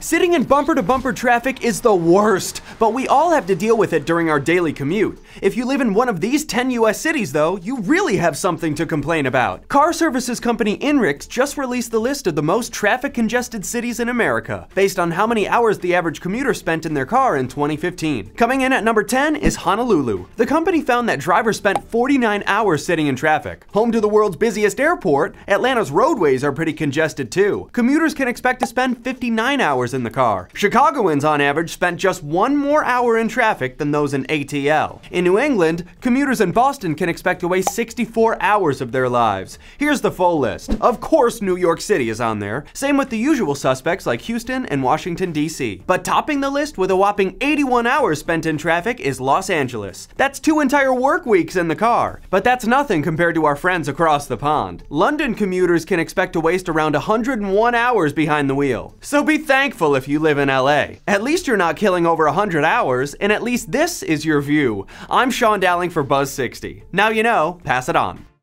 Sitting in bumper-to-bumper traffic is the worst, but we all have to deal with it during our daily commute. If you live in one of these 10 US cities though, you really have something to complain about. Car services company INRIX just released the list of the most traffic-congested cities in America, based on how many hours the average commuter spent in their car in 2015. Coming in at number 10 is Honolulu. The company found that drivers spent 49 hours sitting in traffic. Home to the world's busiest airport, Atlanta's roadways are pretty congested too. Commuters can expect to spend 59 hours in the car. Chicagoans on average spent just one more hour in traffic than those in ATL. In New England, commuters in Boston can expect to waste 64 hours of their lives. Here's the full list. Of course, New York City is on there. Same with the usual suspects like Houston and Washington, D.C. But topping the list with a whopping 81 hours spent in traffic is Los Angeles. That's 2 entire work weeks in the car. But that's nothing compared to our friends across the pond. London commuters can expect to waste around 101 hours behind the wheel. So be thankful if you live in LA. At least you're not killing over 100 hours, and at least this is your view. I'm Dowling for Buzz 60. Now you know, pass it on.